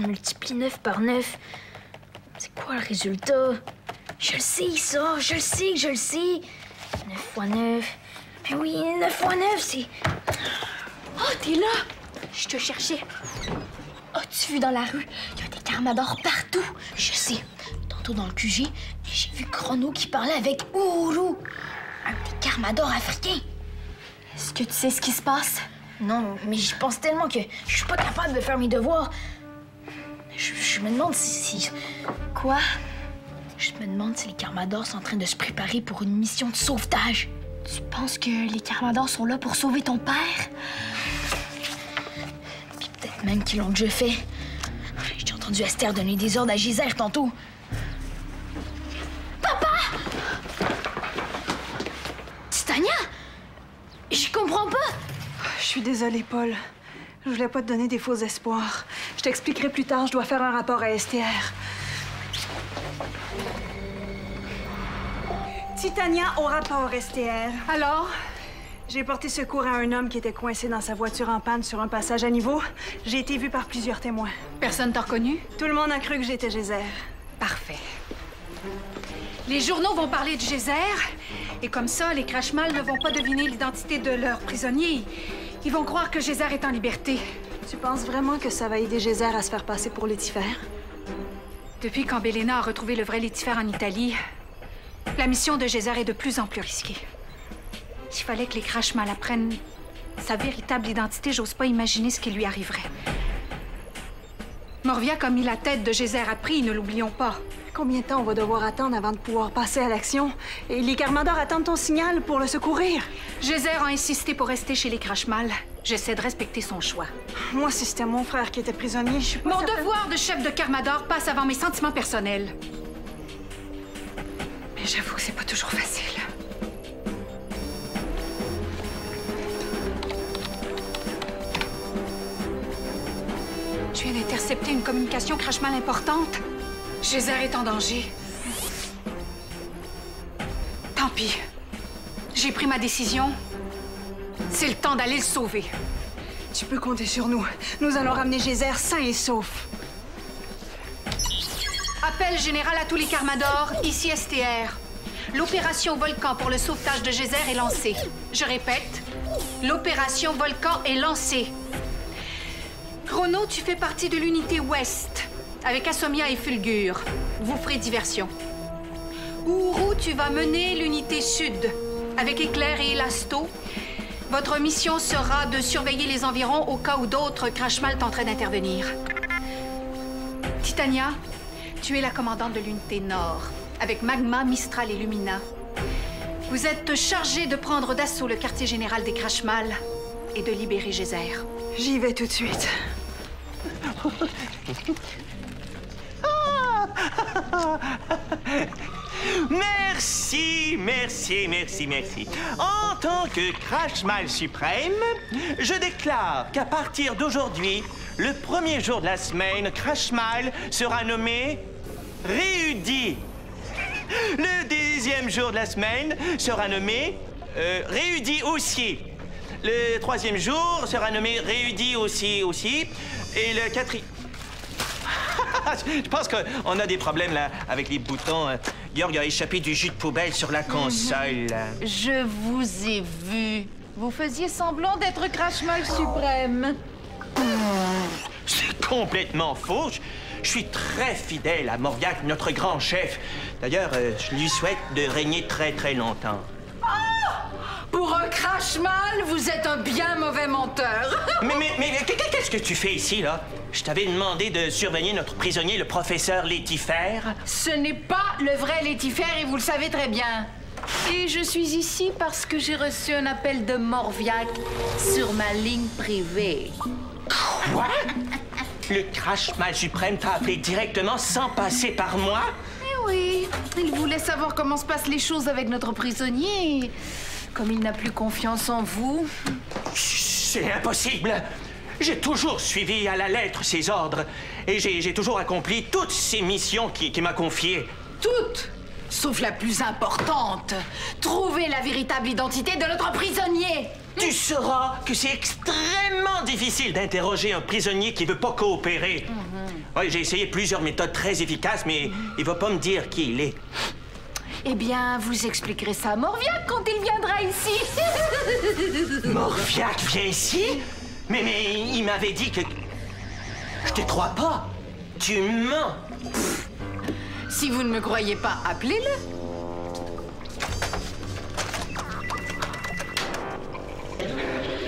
multiplie 9 par 9. C'est quoi le résultat? Je le sais, ça! Je le sais! 9 fois 9... Mais oui, 9 fois 9, c'est... Oh, t'es là! Je te cherchais. As-tu vu dans la rue? Il y a des carmadors partout. Je sais. Tantôt dans le QG, j'ai vu Chrono qui parlait avec Uhuru, un des carmadors africains. Est-ce que tu sais ce qui se passe? Non, mais j'y pense tellement que je suis pas capable de faire mes devoirs. Je me demande si... Quoi? Je me demande si les carmadors sont en train de se préparer pour une mission de sauvetage. Tu penses que les carmadors sont là pour sauver ton père? Puis peut-être même qu'ils l'ont déjà fait. J'ai entendu Esther donner des ordres à Gézère tantôt. Papa! Titania? Je comprends pas. Je suis désolée, Paul. Je voulais pas te donner des faux espoirs. Je t'expliquerai plus tard, je dois faire un rapport à STR. Titania au rapport STR. Alors? J'ai porté secours à un homme qui était coincé dans sa voiture en panne sur un passage à niveau. J'ai été vue par plusieurs témoins. Personne t'a reconnu? Tout le monde a cru que j'étais Gézère. Parfait. Les journaux vont parler de Gézère, et comme ça, les Crashmal ne vont pas deviner l'identité de leurs prisonniers. Ils vont croire que Gézère est en liberté. Tu penses vraiment que ça va aider Gézère à se faire passer pour Lucifer? Depuis quand Belena a retrouvé le vrai Lucifer en Italie, la mission de Gézère est de plus en plus risquée. S'il fallait que les Crashmal apprennent sa véritable identité, j'ose pas imaginer ce qui lui arriverait. Morviac a mis la tête de Gézère à prix, ne l'oublions pas. Combien de temps on va devoir attendre avant de pouvoir passer à l'action? Et les carmadors attendent ton signal pour le secourir. Gézère a insisté pour rester chez les Crashmal. J'essaie de respecter son choix. Moi, si c'était mon frère qui était prisonnier, je suis pas Mon certaine... devoir de chef de Carmador passe avant mes sentiments personnels. Mais j'avoue que c'est pas toujours facile. Je viens d'intercepter une communication Crashmal importante. Gézère est en danger. Tant pis. J'ai pris ma décision. C'est le temps d'aller le sauver. Tu peux compter sur nous. Nous allons ramener Gézère sain et sauf. Appel général à tous les Carmadors, ici STR. L'opération Volcan pour le sauvetage de Gézère est lancée. Je répète, l'opération Volcan est lancée. Chrono, tu fais partie de l'unité Ouest, avec Assomia et Fulgur. Vous ferez diversion. Uhuru, tu vas mener l'unité Sud, avec Éclair et Elasto. Votre mission sera de surveiller les environs au cas où d'autres Crashmal tenteraient d'intervenir. Titania, tu es la commandante de l'unité Nord, avec Magma, Mistral et Lumina. Vous êtes chargée de prendre d'assaut le quartier général des Crashmal et de libérer Gézère. J'y vais tout de suite. Merci. En tant que Crashmal suprême, je déclare qu'à partir d'aujourd'hui, le premier jour de la semaine, Crashmal sera nommé Réudi. Le deuxième jour de la semaine sera nommé Réudi aussi. Le troisième jour sera nommé Réudi aussi. Et le quatrième... Je pense qu'on a des problèmes, là, avec les boutons. Georg a échappé du jus de poubelle sur la console. Je vous ai vu. Vous faisiez semblant d'être Crashmal suprême. C'est complètement faux. Je suis très fidèle à Morviac, notre grand chef. D'ailleurs, je lui souhaite de régner très, très longtemps. Pour un Crashmal, vous êtes un bien mauvais menteur. Mais qu'est-ce que tu fais ici, là? Je t'avais demandé de surveiller notre prisonnier, le professeur Létifer. Ce n'est pas le vrai Létifer et vous le savez très bien. Et je suis ici parce que j'ai reçu un appel de Morviac sur ma ligne privée. Quoi? Le Crashmal suprême t'a appelé directement sans passer par moi? Eh oui, il voulait savoir comment se passent les choses avec notre prisonnier. Comme il n'a plus confiance en vous... C'est impossible! J'ai toujours suivi à la lettre ses ordres et j'ai toujours accompli toutes ces missions qu'il m'a confiées. Toutes? Sauf la plus importante. Trouver la véritable identité de notre prisonnier. Tu sauras que c'est extrêmement difficile d'interroger un prisonnier qui veut pas coopérer. Oui, j'ai essayé plusieurs méthodes très efficaces, mais il va pas me dire qui il est. Eh bien, vous expliquerez ça à Morviac quand il viendra ici. Morviac vient ici? Mais il m'avait dit que... Je te crois pas. Tu mens. Si vous ne me croyez pas, appelez-le.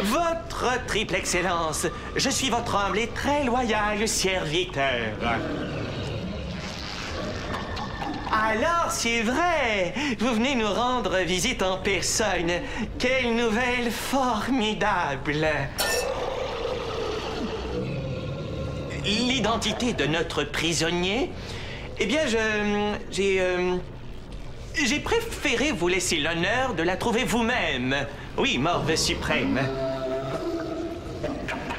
Votre triple excellence, je suis votre humble et très loyal serviteur. Alors, c'est vrai, vous venez nous rendre visite en personne. Quelle nouvelle formidable! L'identité de notre prisonnier? Eh bien, j'ai préféré vous laisser l'honneur de la trouver vous-même. Oui, Morve suprême.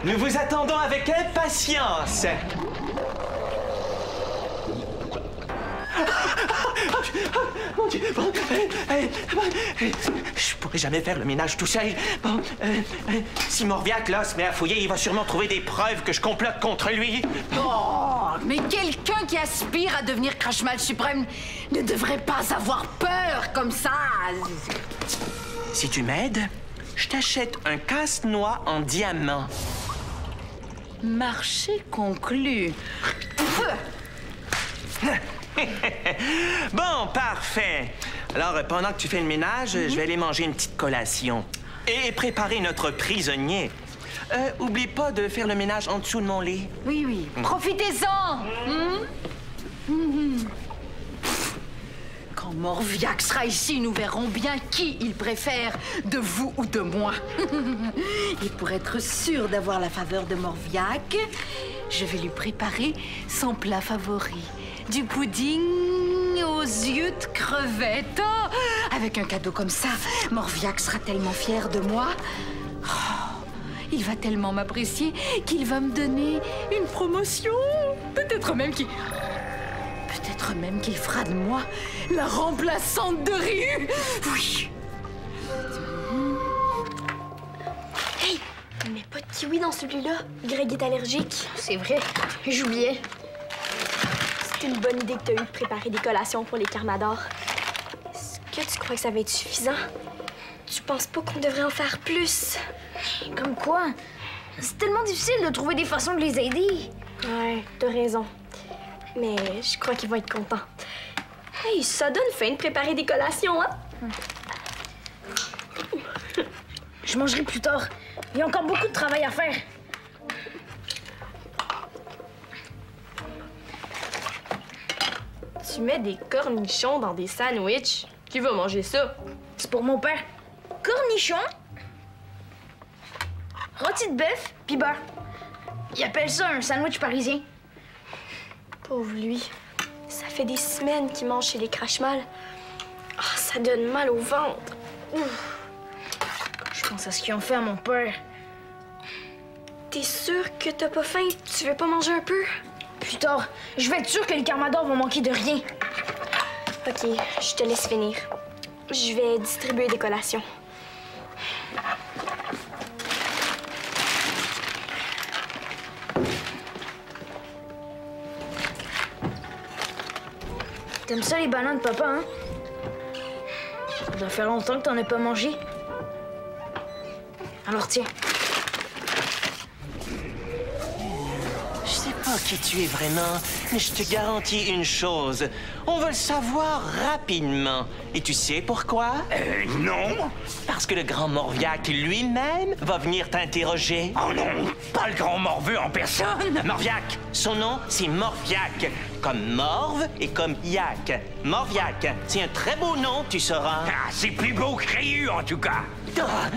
Nous vous attendons avec impatience. Mon Dieu, bon, je pourrais jamais faire le ménage tout seul. Bon, si Morviac, là, se met à fouiller, il va sûrement trouver des preuves que je complote contre lui. Oh, mais quelqu'un qui aspire à devenir Crashmal suprême ne devrait pas avoir peur comme ça. Si tu m'aides, je t'achète un casse-noix en diamant. Marché conclu. Bon, parfait. Alors, pendant que tu fais le ménage, je vais aller manger une petite collation. Et préparer notre prisonnier. Oublie pas de faire le ménage en dessous de mon lit. Oui, oui. Profitez-en. Quand Morviac sera ici, nous verrons bien qui il préfère, de vous ou de moi. Et pour être sûr d'avoir la faveur de Morviac, je vais lui préparer son plat favori. Du pudding aux yeux de crevettes. Oh, avec un cadeau comme ça, Morviac sera tellement fier de moi. Oh, il va tellement m'apprécier qu'il va me donner une promotion. Peut-être même qu'il fera de moi la remplaçante de Ryu. Oui. Hey, on met pas de kiwi dans celui-là. Greg est allergique. C'est vrai, j'oubliais. C'est une bonne idée que t'as eu de préparer des collations pour les Carmadors. Est-ce que tu crois que ça va être suffisant? Tu penses pas qu'on devrait en faire plus? Comme quoi? C'est tellement difficile de trouver des façons de les aider. Ouais, t'as raison. Mais je crois qu'ils vont être contents. Hey, ça donne faim de préparer des collations, hein? Je mangerai plus tard. Il y a encore beaucoup de travail à faire. Tu mets des cornichons dans des sandwichs. Qui va manger ça? C'est pour mon père. Cornichons, rôti de bœuf, puis beurre. Il appelle ça un sandwich parisien. Pauvre lui. Ça fait des semaines qu'il mange chez les Crashmal. Ah, ça donne mal au ventre. Ouf. Je pense à ce qu'ils ont fait à mon père. T'es sûr que t'as pas faim? Tu veux pas manger un peu? Plus tard, je vais être sûre que les Carmadors vont manquer de rien. OK, je te laisse finir. Je vais distribuer des collations. T'aimes ça les bananes, papa, hein? Ça doit faire longtemps que t'en as pas mangé. Alors tiens. Je sais pas qui tu es vraiment, mais je te garantis une chose. On va le savoir rapidement. Et tu sais pourquoi? Non. Parce que le grand Morviac lui-même va venir t'interroger. Oh non, pas le grand morveux en personne. Morviac, son nom, c'est Morviac. Comme Morve et comme Yak. Morviac, c'est un très beau nom, tu sauras. Ah, c'est plus beau que Ryu, en tout cas. Ah,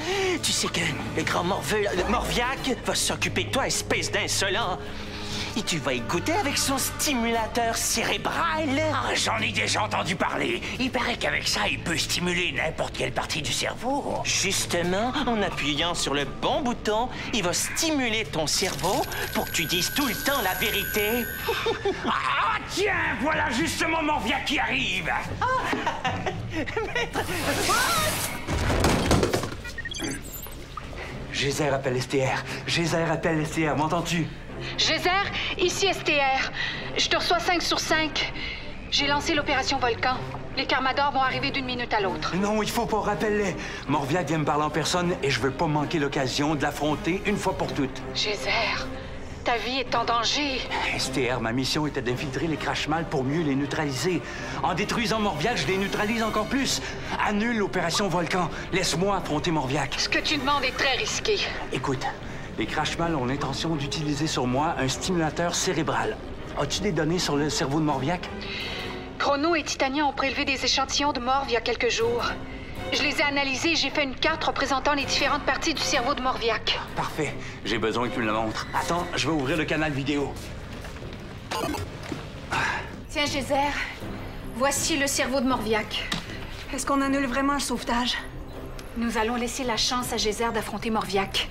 tu sais que le grand Morviac va s'occuper de toi, espèce d'insolent. et tu vas y goûter avec son stimulateur cérébral. Ah, j'en ai déjà entendu parler. Il paraît qu'avec ça, il peut stimuler n'importe quelle partie du cerveau. Justement, en appuyant sur le bon bouton, il va stimuler ton cerveau pour que tu dises tout le temps la vérité. Ah, tiens, voilà justement Morviac qui arrive. Maître... Geyser appelle STR. Geyser appelle STR, m'entends-tu? Geyser, ici STR. Je te reçois 5 sur 5. J'ai lancé l'opération Volcan. Les Carmadors vont arriver d'une minute à l'autre. Non, il faut pas, rappelle-les. Morviac vient me parler en personne et je veux pas manquer l'occasion de l'affronter une fois pour toutes. Geyser, ta vie est en danger. STR, ma mission était d'infiltrer les Crashmal pour mieux les neutraliser. En détruisant Morviac, je les neutralise encore plus. Annule l'opération Volcan. Laisse-moi affronter Morviac. Ce que tu demandes est très risqué. Écoute, les Crashmal ont l'intention d'utiliser sur moi un stimulateur cérébral. As-tu des données sur le cerveau de Morviac? Chrono et Titania ont prélevé des échantillons de morve il y a quelques jours. Je les ai analysés et j'ai fait une carte représentant les différentes parties du cerveau de Morviac. Parfait. J'ai besoin que tu me le montres. Attends, je vais ouvrir le canal vidéo. Tiens, Geyser, voici le cerveau de Morviac. Est-ce qu'on annule vraiment le sauvetage? Nous allons laisser la chance à Geyser d'affronter Morviac.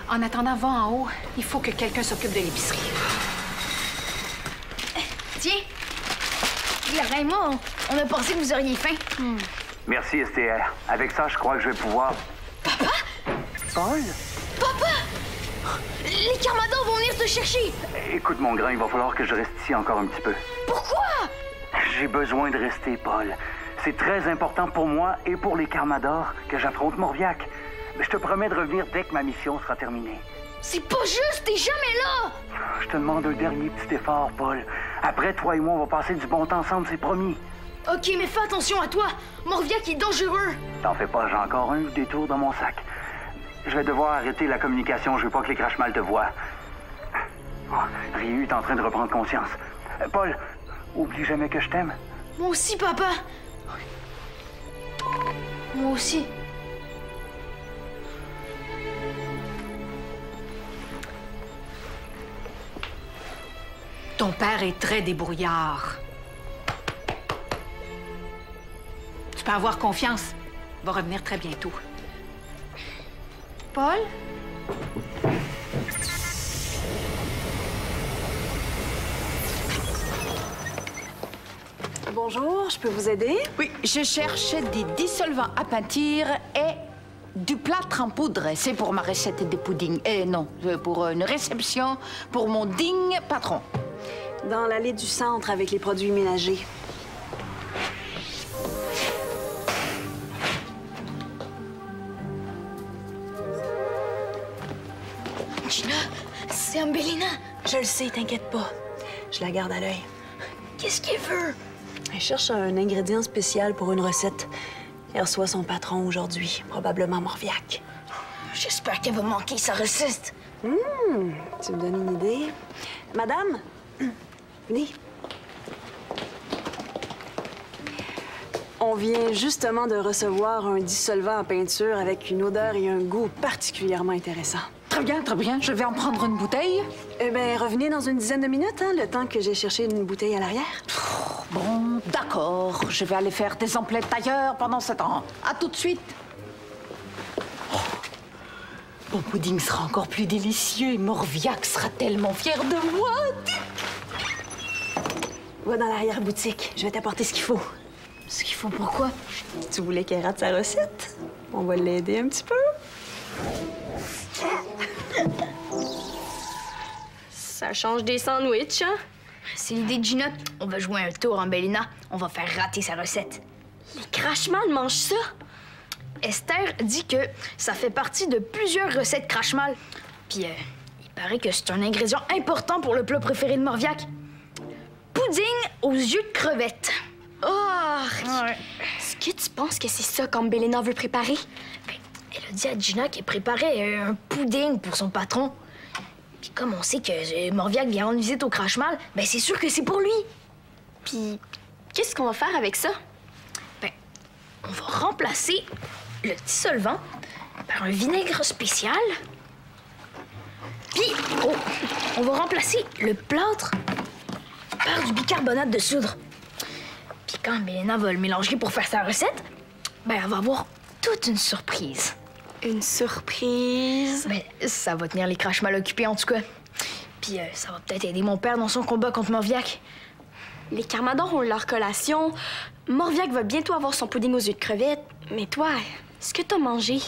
En attendant vent en haut, il faut que quelqu'un s'occupe de l'épicerie. Tiens, Clara et moi, on a pensé que vous auriez faim. Merci, STR. Avec ça, je crois que je vais pouvoir... Papa? Paul? Papa! Les Carmadors vont venir te chercher! Écoute, mon grand, il va falloir que je reste ici encore un petit peu. Pourquoi? J'ai besoin de rester, Paul. C'est très important pour moi et pour les Carmadors que j'affronte Morviac. Mais je te promets de revenir dès que ma mission sera terminée. C'est pas juste, t'es jamais là! Je te demande un dernier petit effort, Paul. Après, toi et moi, on va passer du bon temps ensemble, c'est promis. Ok, mais fais attention à toi! Morviac est dangereux! T'en fais pas, j'ai encore un détour dans mon sac. Je vais devoir arrêter la communication, je veux pas que les Crashmal te voient. Oh, Ryu est en train de reprendre conscience. Paul, oublie jamais que je t'aime. Moi aussi, papa! Moi aussi. Ton père est très débrouillard. Tu peux avoir confiance. Il va revenir très bientôt. Paul? Bonjour, je peux vous aider? Oui, je cherche des dissolvants à peinture et du plâtre en poudre. C'est pour ma recette de pudding. Non, pour une réception pour mon digne patron. Dans l'allée du centre avec les produits ménagers. Gina, c'est Ambelina. Je le sais, t'inquiète pas. Je la garde à l'œil. Qu'est-ce qu'elle veut? Elle cherche un ingrédient spécial pour une recette. Elle reçoit son patron aujourd'hui, probablement Morviac. J'espère qu'elle va manquer sa recette. Tu me donnes une idée? Madame, venez. On vient justement de recevoir un dissolvant en peinture avec une odeur et un goût particulièrement intéressants. Très bien, très bien. Je vais en prendre une bouteille. Eh bien, revenez dans une dizaine de minutes, hein, le temps que j'ai cherché une bouteille à l'arrière. Bon, d'accord. Je vais aller faire des emplettes ailleurs pendant ce temps. À tout de suite. Oh. Mon pudding sera encore plus délicieux et Morviac sera tellement fier de moi. Va dans l'arrière-boutique. Je vais t'apporter ce qu'il faut. Ce qu'il faut pourquoi? Tu voulais qu'elle rate sa recette? On va l'aider un petit peu. Ça change des sandwichs, hein? C'est l'idée de Gina. On va jouer un tour en Ambelina. On va faire rater sa recette. Les Crashmal mangent ça? Esther dit que ça fait partie de plusieurs recettes Crashmal. Puis, il paraît que c'est un ingrédient important pour le plat préféré de Morviac. Pudding aux yeux de crevettes. Oh! Ouais. Est-ce que tu penses que c'est ça qu'Ambelina veut préparer? Ben, elle a dit à Gina qu'elle préparait un pudding pour son patron. Puis comme on sait que Morviac vient rendre visite au Crashmal, ben c'est sûr que c'est pour lui. Puis, qu'est-ce qu'on va faire avec ça? Ben, on va remplacer le dissolvant par un vinaigre spécial Puis, on va remplacer le plâtre par du bicarbonate de soude. Puis quand Mélena va le mélanger pour faire sa recette, ben elle va avoir toute une surprise. Une surprise? Ben, ça va tenir les Crashmal occupés, en tout cas. Puis ça va peut-être aider mon père dans son combat contre Morviac. Les Carmadors ont leur collation. Morviac va bientôt avoir son pudding aux yeux de crevettes. Mais toi, est-ce que t'as mangé?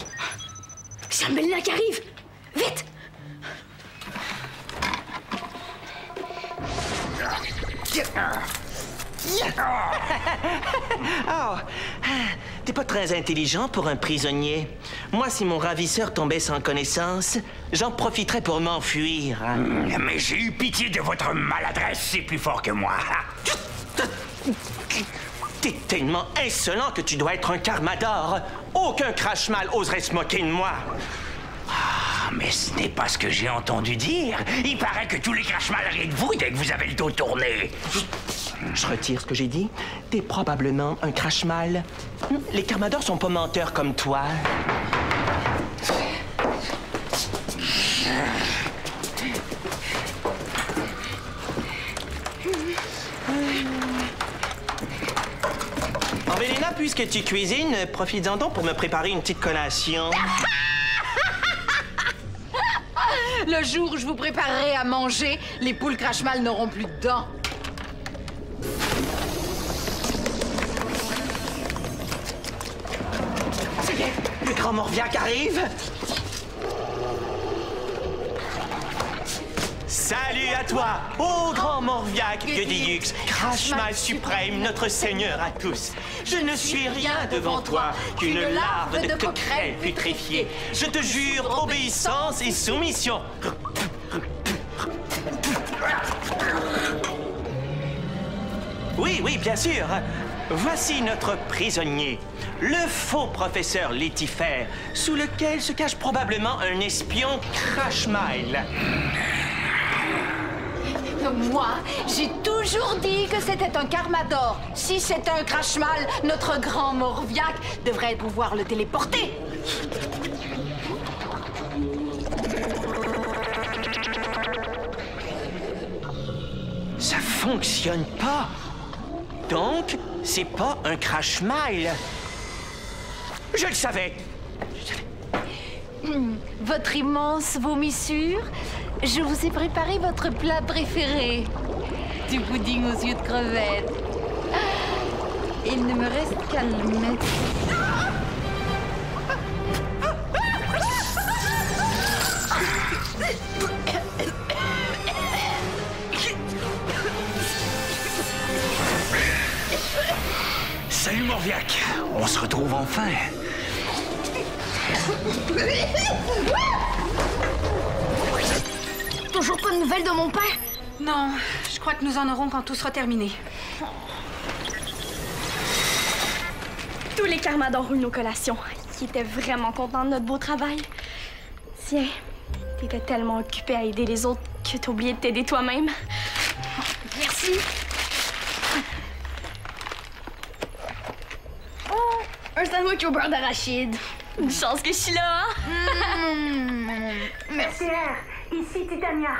C'est Mélena qui arrive! Vite! Oh, t'es pas très intelligent pour un prisonnier. Moi, si mon ravisseur tombait sans connaissance, j'en profiterais pour m'enfuir. Mais j'ai eu pitié de votre maladresse, c'est plus fort que moi. T'es tellement insolent que tu dois être un Carmador. Aucun Crashmal oserait se moquer de moi. Ah, mais ce n'est pas ce que j'ai entendu dire. Il paraît que tous les Crashmal rient de vous dès que vous avez le dos tourné. Je retire ce que j'ai dit. T'es probablement un Crashmal. Les Carmadors sont pas menteurs comme toi. Oh, Mélena, puisque tu cuisines, profites-en donc pour me préparer une petite collation. Le jour où je vous préparerai à manger, les poules Crashmal n'auront plus de dents. C'est bien, le grand Morviac arrive. Salut à toi, ô grand Morviac Guediyux, Crashmal suprême, notre seigneur à tous. Je ne suis rien devant toi qu'une larve de coquerelle putréfiée. Je te jure obéissance et soumission. Oui, bien sûr. Voici notre prisonnier, le faux professeur Létifère, sous lequel se cache probablement un espion Crashmal. Moi, j'ai toujours dit que c'était un Carmador. Si c'était un Crashmal, notre grand Morviac devrait pouvoir le téléporter. Ça fonctionne pas. Donc, c'est pas un Crashmal. Je le savais. Votre immense vomissure, je vous ai préparé votre plat préféré. Du pudding aux yeux de crevettes. Il ne me reste qu'à le mettre. Salut Morviac, on se retrouve enfin. Toujours pas de nouvelles de mon père? Non, je crois que nous en aurons quand tout sera terminé. Tous les Carmadors ont eu nos collations. Ils étaient vraiment contents de notre beau travail. Tiens, t'étais tellement occupé à aider les autres que t'as oublié de t'aider toi-même. Merci. Oh, un sandwich au beurre d'arachide. Une chance que je suis là, hein? Merci. Ici Titania.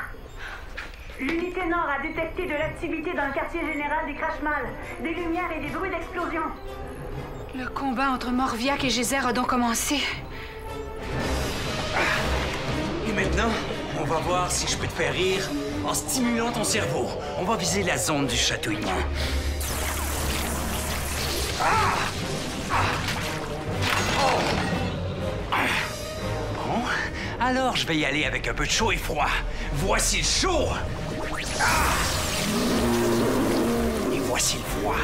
L'unité Nord a détecté de l'activité dans le quartier général des Crashmal, des lumières et des bruits d'explosion. Le combat entre Morviac et Geyser a donc commencé. Et maintenant, on va voir si je peux te faire rire en stimulant ton cerveau. On va viser la zone du chatouillement. Bon, alors je vais y aller avec un peu de chaud et froid. Voici le chaud. Et voici le froid.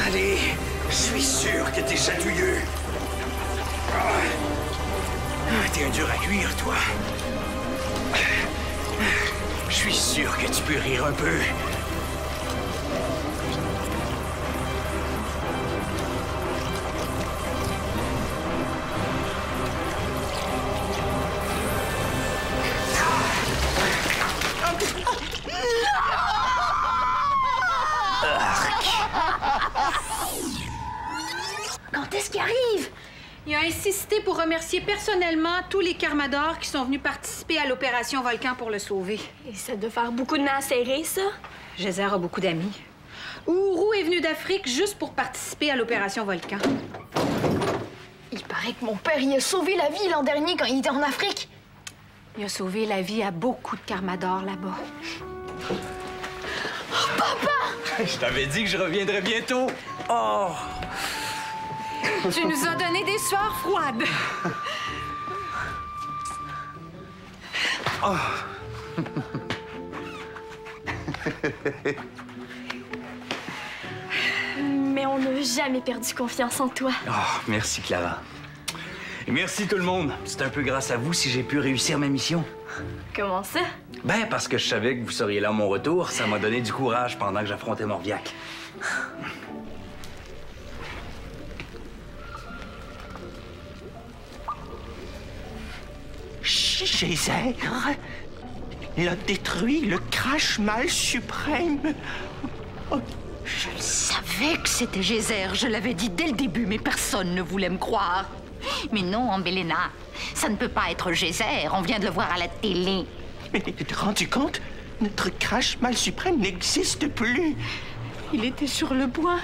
Allez, je suis sûr que t'es chatouilleux. T'es un dur à cuire, toi. Je suis sûr que tu peux rire un peu. insister pour remercier personnellement tous les Carmadors qui sont venus participer à l'opération Volcan pour le sauver. Et ça doit faire beaucoup de nez à serrer, ça. Geyser a beaucoup d'amis. Ourou est venu d'Afrique juste pour participer à l'opération Volcan. Il paraît que mon père y a sauvé la vie l'an dernier quand il était en Afrique. Il a sauvé la vie à beaucoup de Carmadors là-bas. Oh, papa! Je t'avais dit que je reviendrais bientôt. Oh! Tu nous as donné des sueurs froides. Oh. Mais on n'a jamais perdu confiance en toi. Oh, merci, Clara. Et merci tout le monde. C'est un peu grâce à vous si j'ai pu réussir ma mission. Comment ça? Ben, parce que je savais que vous seriez là à mon retour. Ça m'a donné du courage pendant que j'affrontais Morviac. Geyser l'a détruit, le Crash-Mal suprême. Oh. Je le savais que c'était Geyser. Je l'avais dit dès le début, mais personne ne voulait me croire. Mais non, Ambelena, ça ne peut pas être Geyser. On vient de le voir à la télé. Mais tu t'es rendu compte? Notre Crash-Mal suprême n'existe plus. Il était sur le point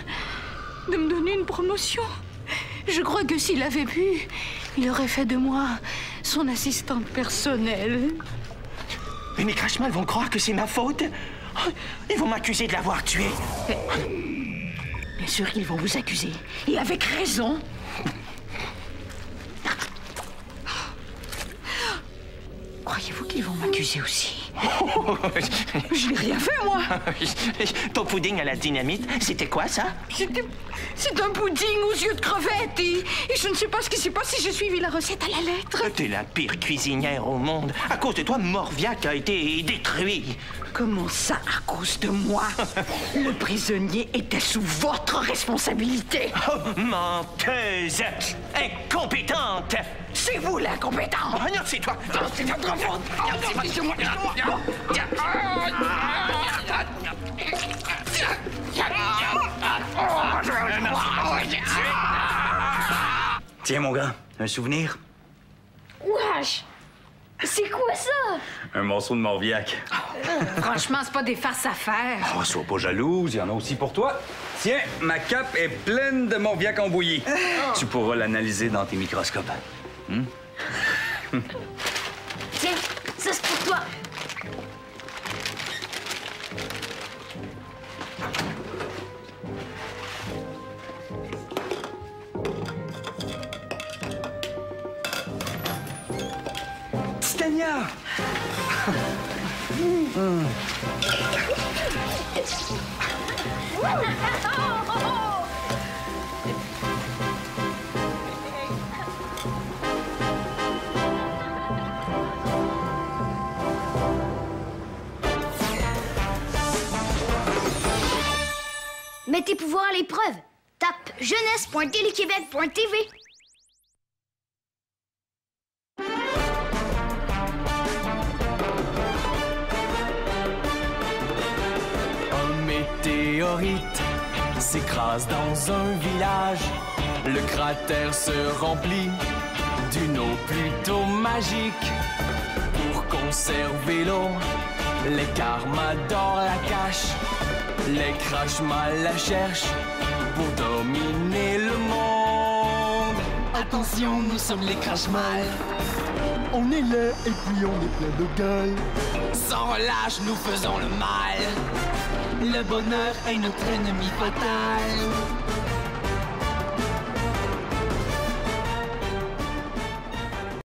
de me donner une promotion. Je crois que s'il avait pu, il aurait fait de moi son assistante personnelle. Mais les Crash-Mal vont croire que c'est ma faute. Ils vont m'accuser de l'avoir tué. Bien sûr qu'ils vont vous accuser. Et avec raison. Croyez-vous qu'ils vont m'accuser aussi? Je n'ai rien fait, moi. Ton pudding à la dynamite, c'était quoi, ça? C'est un pudding aux yeux de crevette et je ne sais pas ce qui s'est passé. J'ai suivi la recette à la lettre. T'es la pire cuisinière au monde. À cause de toi, Morviac a été détruit. Comment ça, à cause de moi? Le prisonnier était sous votre responsabilité. Oh, menteuse! Incompétente! C'est vous l'incompétent! Oh non, c'est toi! C'est votre faute! Tiens, mon grand, un souvenir? Wesh! C'est quoi ça? Un morceau de Morviac. Franchement, c'est pas des farces à faire. Oh, sois pas jalouse, il y en a aussi pour toi. Tiens, ma cape est pleine de Morviac en bouillie. Tu pourras l'analyser dans tes microscopes. Tiens, ça c'est pour toi. Titania! Mets tes pouvoirs à l'épreuve. Tape jeunesse.téléquébec.tv. Un météorite s'écrase dans un village. Le cratère se remplit d'une eau plutôt magique. Pour conserver l'eau, les Carmadors la cachent. Les Crash-Mal la cherchent pour dominer le monde. Attention, nous sommes les Crash-Mal. On est là et puis on est plein de gueule. Sans relâche, nous faisons le mal. Le bonheur est notre ennemi fatal.